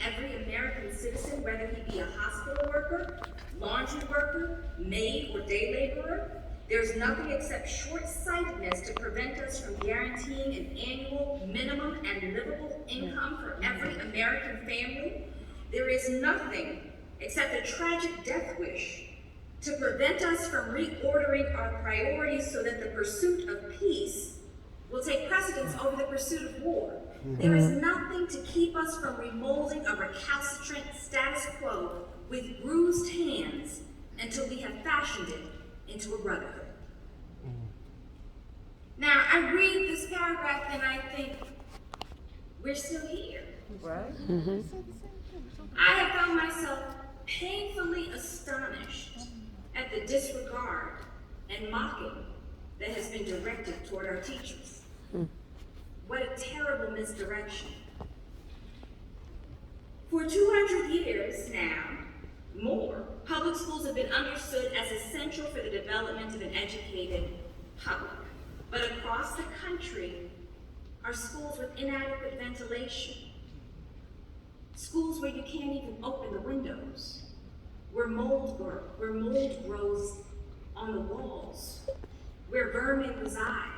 every American citizen, whether he be a hospital worker, laundry worker, maid, or day laborer. There's nothing except short-sightedness to prevent us from guaranteeing an annual minimum and livable income for every American family. There is nothing except a tragic death wish to prevent us from reordering our priorities so that the pursuit of peace will take precedence over the pursuit of war. There is nothing to keep us from remolding a recalcitrant status quo with bruised hands until we have fashioned it into a brotherhood. Now, I read this paragraph and I think, we're still here. Right? I have found myself painfully astonished at the disregard and mocking that has been directed toward our teachers. What a terrible misdirection. For 200 years now, more, public schools have been understood as essential for the development of an educated public. But across the country are schools with inadequate ventilation, schools where you can't even open the windows, where mold grows on the walls, where vermin reside.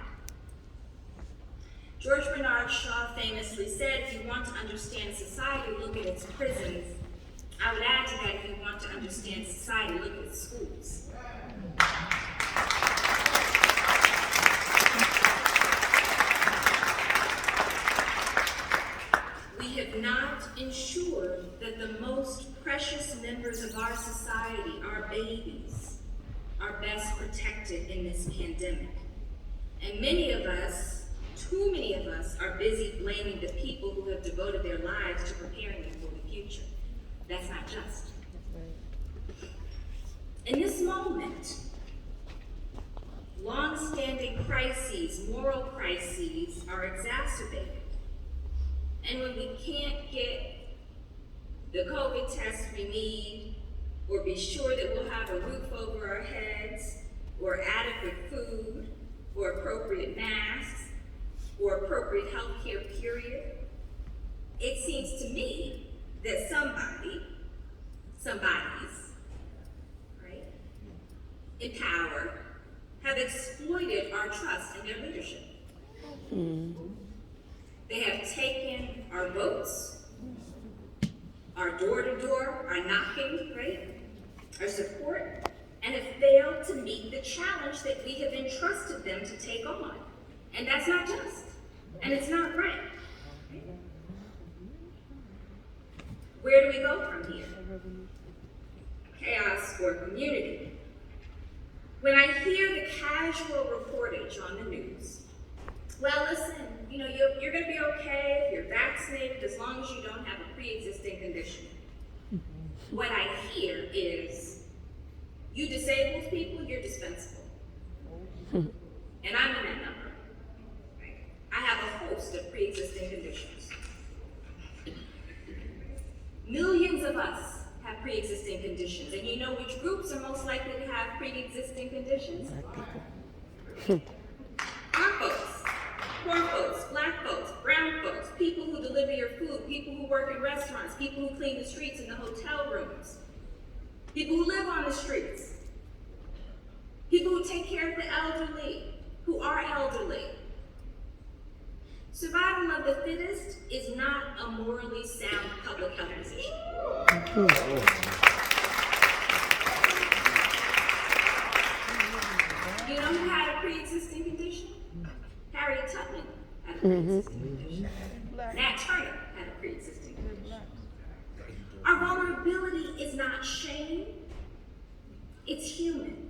George Bernard Shaw famously said, if you want to understand society, look at its prisons. I would add to that, if you want to understand society, look at its schools. We have not ensured that the most precious members of our society, our babies, are best protected in this pandemic. And many of us, too many of us, are busy blaming the people who have devoted their lives to preparing them for the future. That's not just. In this moment, long-standing crises, moral crises, are exacerbated. And when we can't get the COVID test we need, or be sure that we'll have a roof over our heads, or adequate food, or appropriate masks, or appropriate health care, period, it seems to me that somebody's, right, in power, have exploited our trust in their leadership. They have taken our votes, our door-to-door, our knocking, right, our support, and have failed to meet the challenge that we have entrusted them to take on. And that's not just, and it's not right. Where do we go from here? Chaos or community? When I hear the casual reportage on the news, well, listen, you're going to be okay if you're vaccinated as long as you don't have a pre-existing condition. What I hear is, you disabled people, you're dispensable. And I'm in that number. Right? I have a host of pre-existing conditions. Millions of us have pre-existing conditions. And you know which groups are most likely to have pre-existing conditions? Our folks, poor folks, black folks, brown folks, people who deliver your food, people who work in restaurants, people who clean the streets and the hotel rooms, people who live on the streets, people who take care of the elderly, who are elderly. Survival of the fittest is not a morally sound public health position. You know who had a pre-existing condition? Harriet Tubman had a pre-existing condition. Nat Turner had a pre-existing condition. Our vulnerability is not shame, it's human.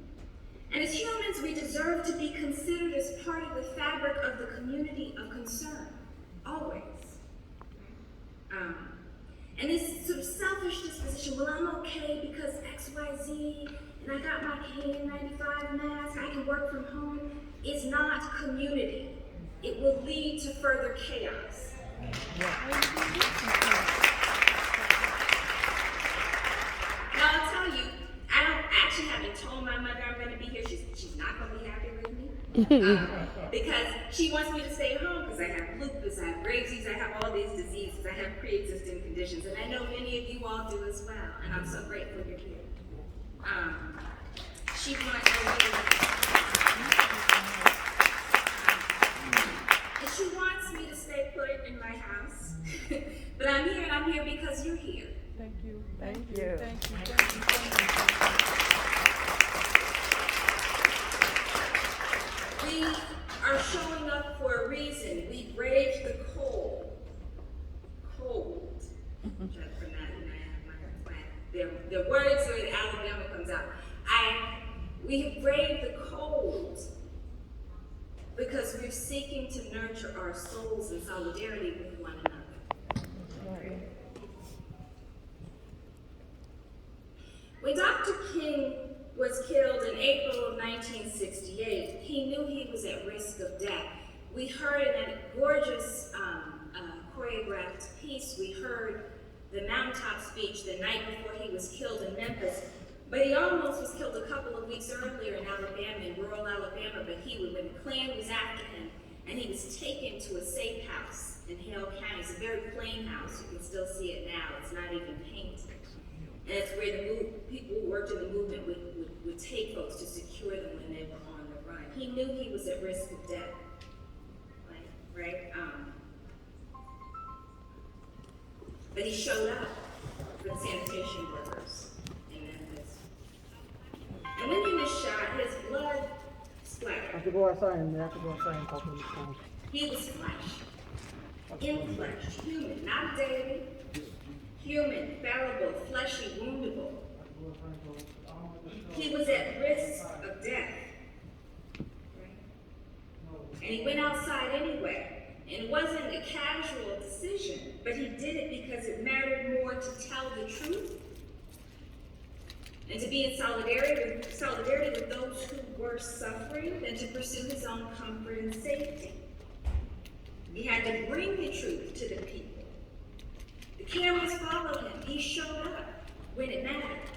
And as humans, we deserve to be considered as part of the fabric of the community of concern, always. And this sort of selfish disposition, well, I'm okay because X, Y, Z, and I got my KN95 mask, I can work from home, is not community. It will lead to further chaos. Now, I'll tell you, I actually haven't told my mother I'm going to be here. She's not going to be happy with me. Because she wants me to stay home because I have lupus, I have Graves' disease, I have all these diseases, I have pre-existing conditions, and I know many of you all do as well, and I'm so grateful you're here. She wants and she wants me to stay put in my house, but I'm here, and I'm here because you're here. Thank you. Thank you. Thank you. Thank you. We are showing up for a reason. We braved the cold. I'm trying to pronounce it. I have my the words where the Alabama comes out. We have braved the cold because we're seeking to nurture our souls in solidarity with one another. Right. When Dr. King was killed in April of 1968, he knew he was at risk of death. We heard in that gorgeous choreographed piece, we heard the mountaintop speech the night before he was killed in Memphis. But he almost was killed a couple of weeks earlier in Alabama, in rural Alabama, but when the Klan was after him, and he was taken to a safe house in Hale County. It's a very plain house. You can still see it now. It's not even painted. And it's where the people who worked in the movement would take folks to secure them when they were on the run. He knew he was at risk of death, right? But he showed up for the sanitation workers in Memphis. And when he was shot, his blood splattered. I have to go outside and talk to the He was flesh, in flesh, human, not dead, human, fallible, fleshy, woundable. He was at risk of death. And he went outside anyway. And it wasn't a casual decision, but he did it because it mattered more to tell the truth and to be in solidarity with those who were suffering than to pursue his own comfort and safety. He had to bring the truth to the people. The cameras followed him. He showed up when it mattered.